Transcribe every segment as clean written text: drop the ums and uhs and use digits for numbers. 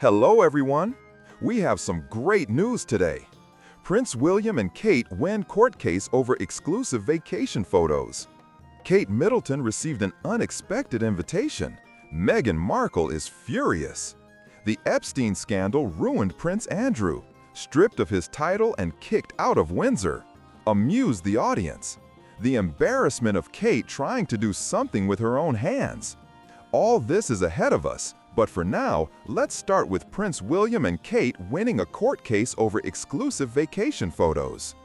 Hello, everyone. We have some great news today. Prince William and Kate win court case over exclusive vacation photos. Kate Middleton received an unexpected invitation. Meghan Markle is furious. The Epstein scandal ruined Prince Andrew, stripped of his title and kicked out of Windsor. Amused the audience. The embarrassment of Kate trying to do something with her own hands. All this is ahead of us. But for now, let's start with Prince William and Kate winning a court case over exclusive vacation photos.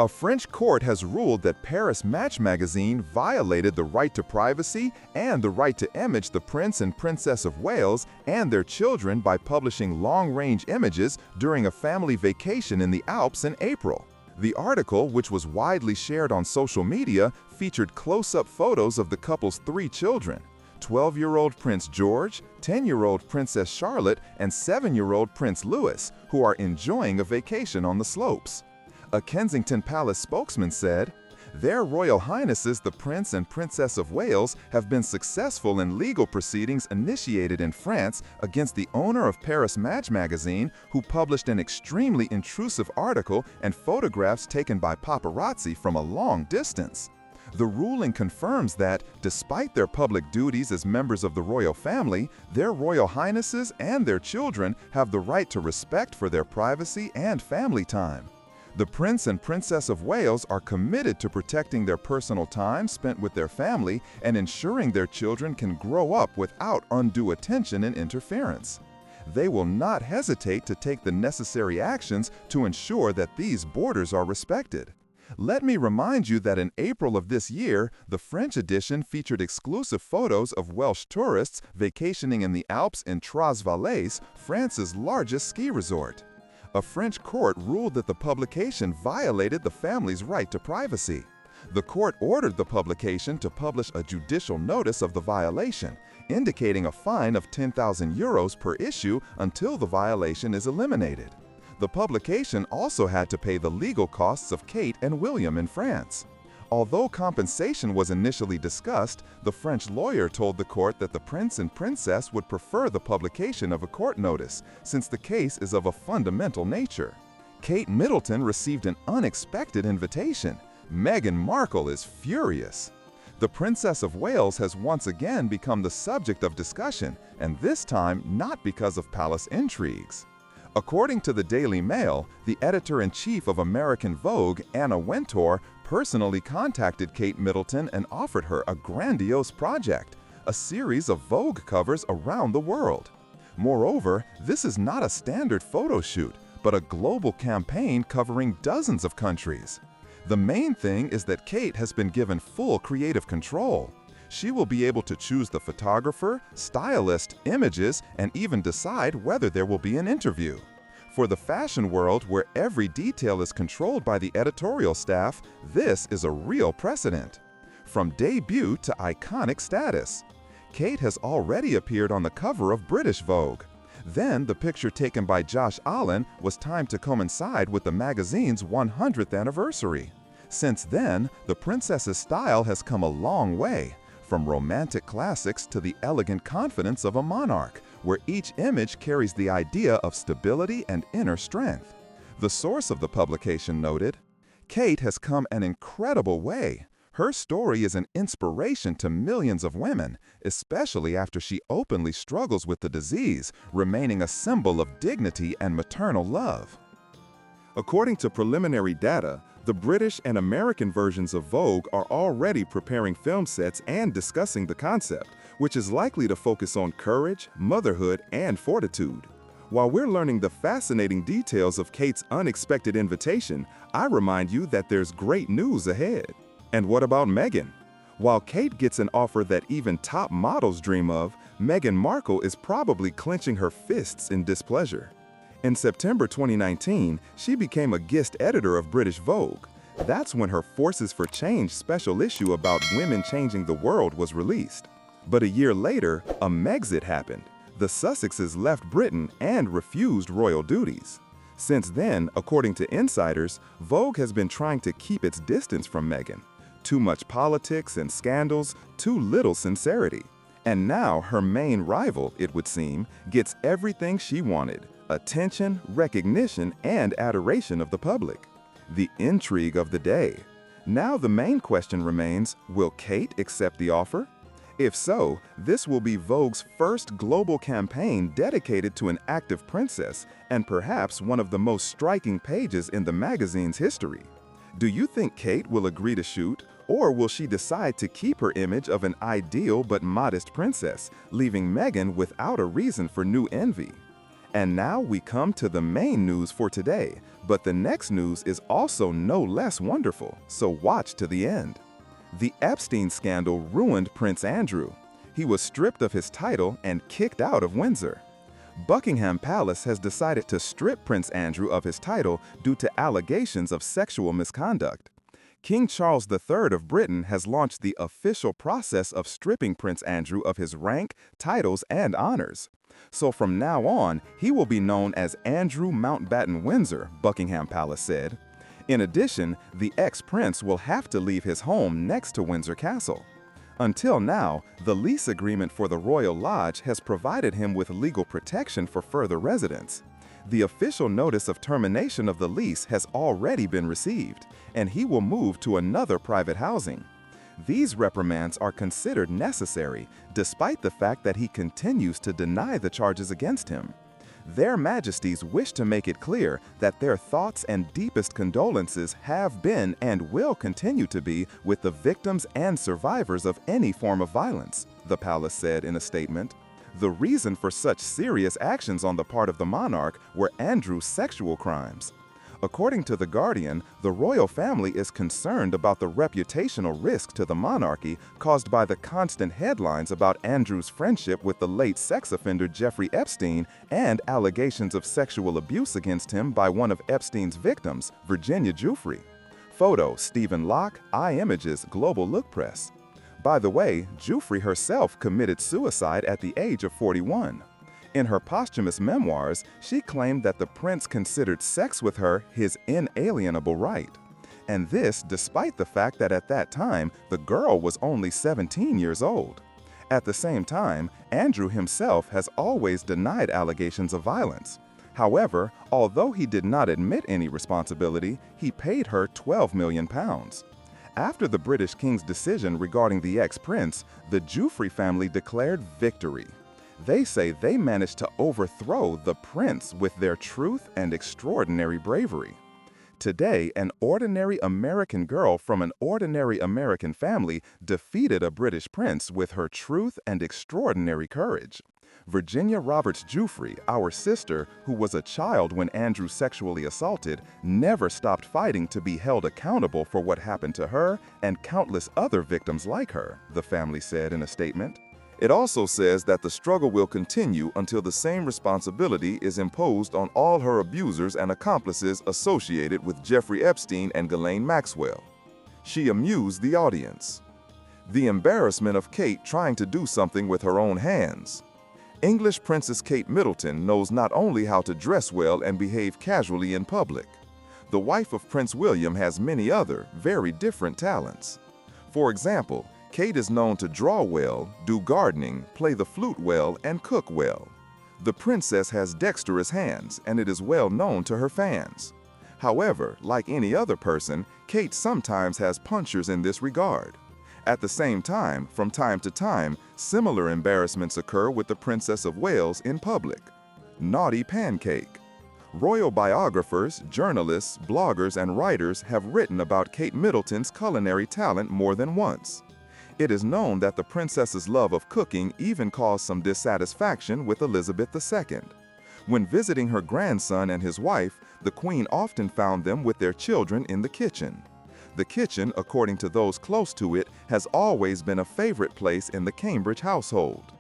A French court has ruled that Paris Match magazine violated the right to privacy and the right to image the Prince and Princess of Wales and their children by publishing long-range images during a family vacation in the Alps in April. The article, which was widely shared on social media, featured close-up photos of the couple's 3 children. 12-year-old Prince George, 10-year-old Princess Charlotte, and 7-year-old Prince Louis, who are enjoying a vacation on the slopes. A Kensington Palace spokesman said, "Their Royal Highnesses the Prince and Princess of Wales have been successful in legal proceedings initiated in France against the owner of Paris Match magazine, who published an extremely intrusive article and photographs taken by paparazzi from a long distance." The ruling confirms that, despite their public duties as members of the royal family, their Royal Highnesses and their children have the right to respect for their privacy and family time. The Prince and Princess of Wales are committed to protecting their personal time spent with their family and ensuring their children can grow up without undue attention and interference. They will not hesitate to take the necessary actions to ensure that these borders are respected. Let me remind you that in April of this year, the French edition featured exclusive photos of Welsh tourists vacationing in the Alps in Trois-Valais, France's largest ski resort. A French court ruled that the publication violated the family's right to privacy. The court ordered the publication to publish a judicial notice of the violation, indicating a fine of €10,000 per issue until the violation is eliminated. The publication also had to pay the legal costs of Kate and William in France. Although compensation was initially discussed, the French lawyer told the court that the Prince and Princess would prefer the publication of a court notice, since the case is of a fundamental nature. Kate Middleton received an unexpected invitation. Meghan Markle is furious. The Princess of Wales has once again become the subject of discussion, and this time not because of palace intrigues. According to the Daily Mail, the editor-in-chief of American Vogue, Anna Wintour, personally contacted Kate Middleton and offered her a grandiose project, a series of Vogue covers around the world. Moreover, this is not a standard photo shoot, but a global campaign covering dozens of countries. The main thing is that Kate has been given full creative control. She will be able to choose the photographer, stylist, images, and even decide whether there will be an interview. For the fashion world, where every detail is controlled by the editorial staff, this is a real precedent. From debut to iconic status. Kate has already appeared on the cover of British Vogue. Then the picture taken by Josh Allen was timed to coincide with the magazine's 100th anniversary. Since then, the princess's style has come a long way. From romantic classics to the elegant confidence of a monarch, where each image carries the idea of stability and inner strength. The source of the publication noted, "Kate has come an incredible way. Her story is an inspiration to millions of women, especially after she openly struggles with the disease, remaining a symbol of dignity and maternal love." According to preliminary data, the British and American versions of Vogue are already preparing film sets and discussing the concept, which is likely to focus on courage, motherhood, and fortitude. While we're learning the fascinating details of Kate's unexpected invitation, I remind you that there's great news ahead. And what about Meghan? While Kate gets an offer that even top models dream of, Meghan Markle is probably clenching her fists in displeasure. In September 2019, she became a guest editor of British Vogue. That's when her Forces for Change special issue about women changing the world was released. But a year later, a Megxit happened. The Sussexes left Britain and refused royal duties. Since then, according to insiders, Vogue has been trying to keep its distance from Meghan. Too much politics and scandals, too little sincerity. And now her main rival, it would seem, gets everything she wanted: attention, recognition, and adoration of the public. The intrigue of the day. Now the main question remains, will Kate accept the offer? If so, this will be Vogue's first global campaign dedicated to an active princess, and perhaps one of the most striking pages in the magazine's history. Do you think Kate will agree to shoot, or will she decide to keep her image of an ideal but modest princess, leaving Meghan without a reason for new envy? And now we come to the main news for today, but the next news is also no less wonderful, so watch to the end. The Epstein scandal ruined Prince Andrew. He was stripped of his title and kicked out of Windsor. Buckingham Palace has decided to strip Prince Andrew of his title due to allegations of sexual misconduct. King Charles III of Britain has launched the official process of stripping Prince Andrew of his rank, titles, and honors. So from now on, he will be known as Andrew Mountbatten Windsor, Buckingham Palace said. In addition, the ex-prince will have to leave his home next to Windsor Castle. Until now, the lease agreement for the Royal Lodge has provided him with legal protection for further residence. The official notice of termination of the lease has already been received, and he will move to another private housing. These reprimands are considered necessary, despite the fact that he continues to deny the charges against him. Their Majesties wish to make it clear that their thoughts and deepest condolences have been and will continue to be with the victims and survivors of any form of violence, the palace said in a statement. The reason for such serious actions on the part of the monarch were Andrew's sexual crimes. According to The Guardian, the royal family is concerned about the reputational risk to the monarchy caused by the constant headlines about Andrew's friendship with the late sex offender Jeffrey Epstein and allegations of sexual abuse against him by one of Epstein's victims, Virginia Giuffre. Photo: Stephen Locke, iMages, Global Look Press. By the way, Giuffre herself committed suicide at the age of 41. In her posthumous memoirs, she claimed that the prince considered sex with her his inalienable right. And this despite the fact that at that time, the girl was only 17 years old. At the same time, Andrew himself has always denied allegations of violence. However, although he did not admit any responsibility, he paid her £12 million. After the British king's decision regarding the ex-prince, the Giuffre family declared victory. They say they managed to overthrow the prince with their truth and extraordinary bravery. Today, an ordinary American girl from an ordinary American family defeated a British prince with her truth and extraordinary courage. Virginia Roberts Giuffre, our sister, who was a child when Andrew sexually assaulted, never stopped fighting to be held accountable for what happened to her and countless other victims like her, the family said in a statement. It also says that the struggle will continue until the same responsibility is imposed on all her abusers and accomplices associated with Jeffrey Epstein and Ghislaine Maxwell. She amused the audience. The embarrassment of Kate trying to do something with her own hands. English Princess Kate Middleton knows not only how to dress well and behave casually in public. The wife of Prince William has many other, very different talents. For example, Kate is known to draw well, do gardening, play the flute well, and cook well. The princess has dexterous hands, and it is well known to her fans. However, like any other person, Kate sometimes has punchers in this regard. At the same time, from time to time, similar embarrassments occur with the Princess of Wales in public. Naughty pancake. Royal biographers, journalists, bloggers, and writers have written about Kate Middleton's culinary talent more than once. It is known that the princess's love of cooking even caused some dissatisfaction with Elizabeth II. When visiting her grandson and his wife, the queen often found them with their children in the kitchen. The kitchen, according to those close to it, has always been a favorite place in the Cambridge household.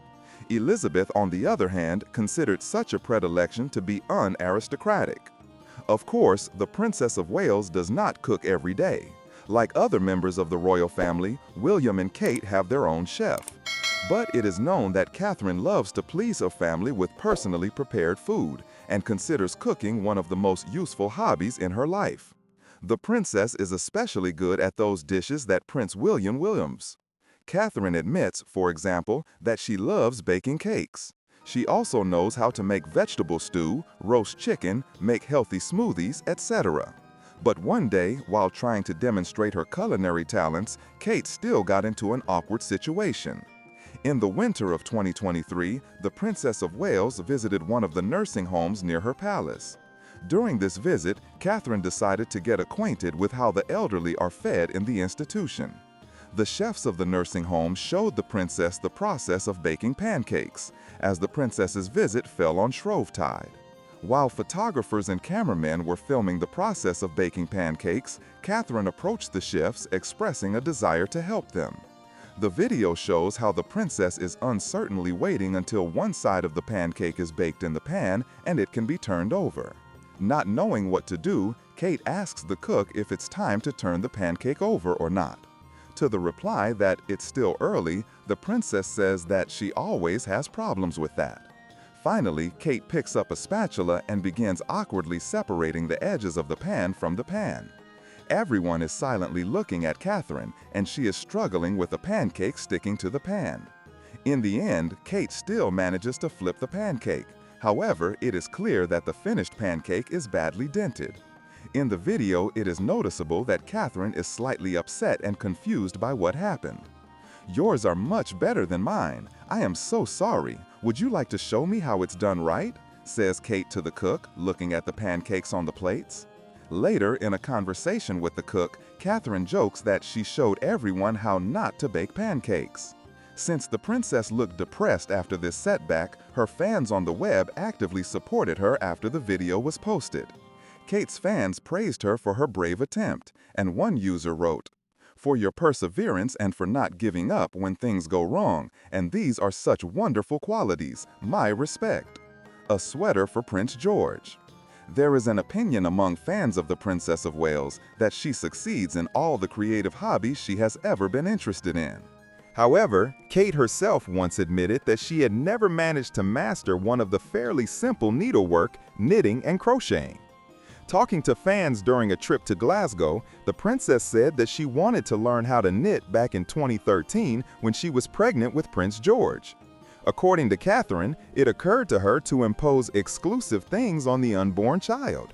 Elizabeth, on the other hand, considered such a predilection to be unaristocratic. Of course, the Princess of Wales does not cook every day. Like other members of the royal family, William and Kate have their own chef. But it is known that Catherine loves to please her family with personally prepared food and considers cooking one of the most useful hobbies in her life. The princess is especially good at those dishes that Prince William. Catherine admits, for example, that she loves baking cakes. She also knows how to make vegetable stew, roast chicken, make healthy smoothies, etc. But one day, while trying to demonstrate her culinary talents, Kate still got into an awkward situation. In the winter of 2023, the Princess of Wales visited one of the nursing homes near her palace. During this visit, Catherine decided to get acquainted with how the elderly are fed in the institution. The chefs of the nursing home showed the princess the process of baking pancakes, as the princess's visit fell on Shrovetide. While photographers and cameramen were filming the process of baking pancakes, Catherine approached the chefs, expressing a desire to help them. The video shows how the princess is uncertainly waiting until one side of the pancake is baked in the pan and it can be turned over. Not knowing what to do, Kate asks the cook if it's time to turn the pancake over or not. To the reply that it's still early, the princess says that she always has problems with that. Finally, Kate picks up a spatula and begins awkwardly separating the edges of the pan from the pan. Everyone is silently looking at Catherine, and she is struggling with a pancake sticking to the pan. In the end, Kate still manages to flip the pancake. However, it is clear that the finished pancake is badly dented. In the video, it is noticeable that Catherine is slightly upset and confused by what happened. "Yours are much better than mine. I am so sorry. Would you like to show me how it's done right?" says Kate to the cook, looking at the pancakes on the plates. Later, in a conversation with the cook, Catherine jokes that she showed everyone how not to bake pancakes. Since the princess looked depressed after this setback, her fans on the web actively supported her after the video was posted. Kate's fans praised her for her brave attempt, and one user wrote, "For your perseverance and for not giving up when things go wrong, and these are such wonderful qualities, my respect." A sweater for Prince George. There is an opinion among fans of the Princess of Wales that she succeeds in all the creative hobbies she has ever been interested in. However, Kate herself once admitted that she had never managed to master one of the fairly simple needlework, knitting and crocheting. Talking to fans during a trip to Glasgow, the princess said that she wanted to learn how to knit back in 2013 when she was pregnant with Prince George. According to Catherine, it occurred to her to impose exclusive things on the unborn child.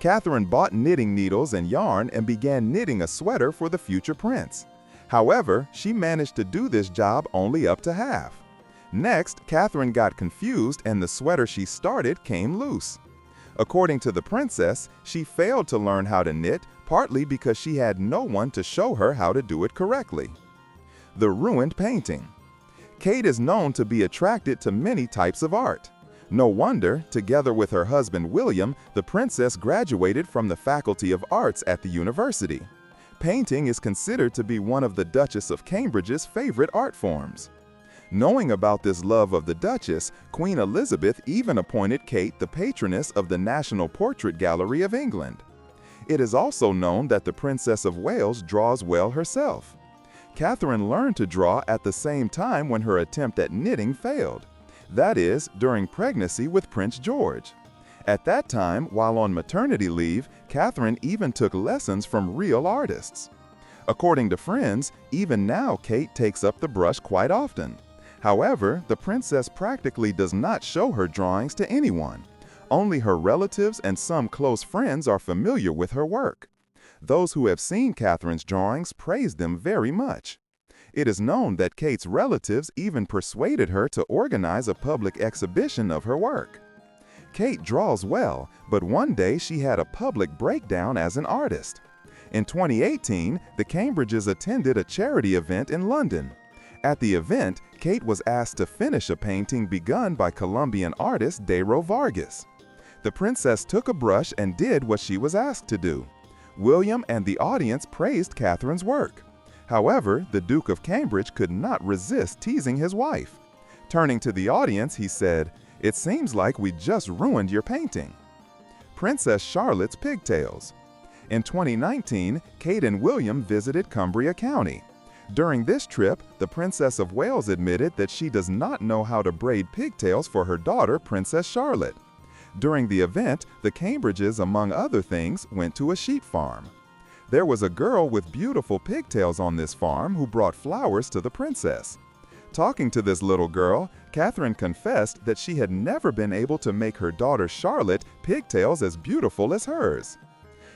Catherine bought knitting needles and yarn and began knitting a sweater for the future prince. However, she managed to do this job only up to half. Next, Catherine got confused and the sweater she started came loose. According to the princess, she failed to learn how to knit, partly because she had no one to show her how to do it correctly. The ruined painting. Kate is known to be attracted to many types of art. No wonder, together with her husband William, the princess graduated from the Faculty of Arts at the university. Painting is considered to be one of the Duchess of Cambridge's favorite art forms. Knowing about this love of the Duchess, Queen Elizabeth even appointed Kate the patroness of the National Portrait Gallery of England. It is also known that the Princess of Wales draws well herself. Catherine learned to draw at the same time when her attempt at knitting failed. That is, during pregnancy with Prince George. At that time, while on maternity leave, Catherine even took lessons from real artists. According to friends, even now Kate takes up the brush quite often. However, the princess practically does not show her drawings to anyone. Only her relatives and some close friends are familiar with her work. Those who have seen Catherine's drawings praise them very much. It is known that Kate's relatives even persuaded her to organize a public exhibition of her work. Kate draws well, but one day she had a public breakdown as an artist. In 2018, the Cambridges attended a charity event in London. At the event, Kate was asked to finish a painting begun by Colombian artist Dairo Vargas. The princess took a brush and did what she was asked to do. William and the audience praised Catherine's work. However, the Duke of Cambridge could not resist teasing his wife. Turning to the audience, he said, "It seems like we just ruined your painting." Princess Charlotte's pigtails. In 2019, Kate and William visited Cumbria County. During this trip, the Princess of Wales admitted that she does not know how to braid pigtails for her daughter, Princess Charlotte. During the event, the Cambridges, among other things, went to a sheep farm. There was a girl with beautiful pigtails on this farm who brought flowers to the princess. Talking to this little girl, Catherine confessed that she had never been able to make her daughter Charlotte pigtails as beautiful as hers.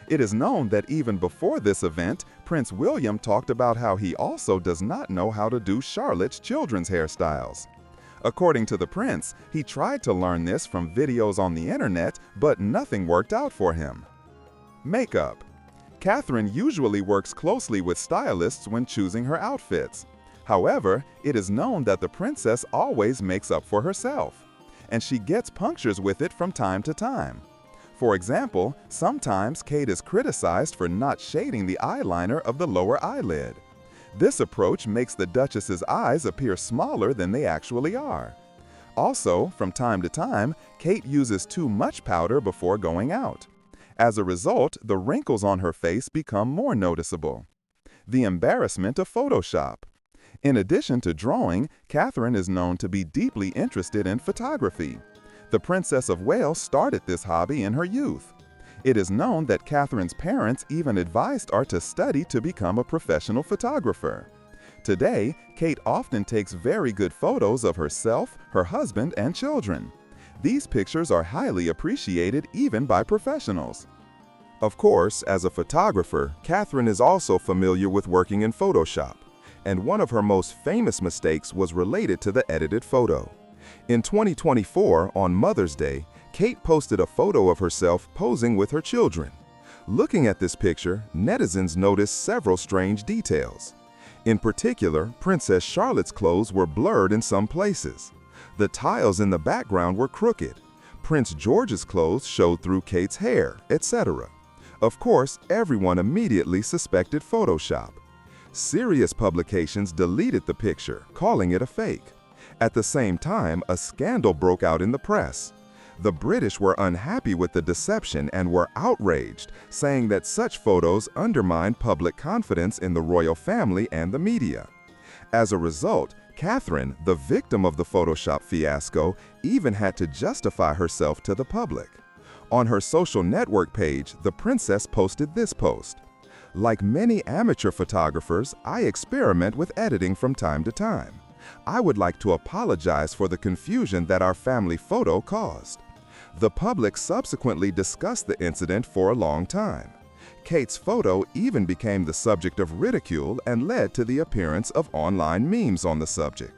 It is known that even before this event, Prince William talked about how he also does not know how to do Charlotte's children's hairstyles. According to the prince, he tried to learn this from videos on the internet, but nothing worked out for him. Makeup. Catherine usually works closely with stylists when choosing her outfits. However, it is known that the princess always makes up for herself, and she gets punctures with it from time to time. For example, sometimes Kate is criticized for not shading the eyeliner of the lower eyelid. This approach makes the Duchess's eyes appear smaller than they actually are. Also, from time to time, Kate uses too much powder before going out. As a result, the wrinkles on her face become more noticeable. The embarrassment of Photoshop. In addition to drawing, Catherine is known to be deeply interested in photography. The Princess of Wales started this hobby in her youth. It is known that Catherine's parents even advised her to study to become a professional photographer. Today, Kate often takes very good photos of herself, her husband, and children. These pictures are highly appreciated even by professionals. Of course, as a photographer, Catherine is also familiar with working in Photoshop, and one of her most famous mistakes was related to the edited photo. In 2024, on Mother's Day, Kate posted a photo of herself posing with her children. Looking at this picture, netizens noticed several strange details. In particular, Princess Charlotte's clothes were blurred in some places. The tiles in the background were crooked. Prince George's clothes showed through Kate's hair, etc. Of course, everyone immediately suspected Photoshop. Serious publications deleted the picture, calling it a fake. At the same time, a scandal broke out in the press. The British were unhappy with the deception and were outraged, saying that such photos undermined public confidence in the royal family and the media. As a result, Catherine, the victim of the Photoshop fiasco, even had to justify herself to the public. On her social network page, the princess posted this post: "Like many amateur photographers, I experiment with editing from time to time. I would like to apologize for the confusion that our family photo caused." The public subsequently discussed the incident for a long time. Kate's photo even became the subject of ridicule and led to the appearance of online memes on the subject.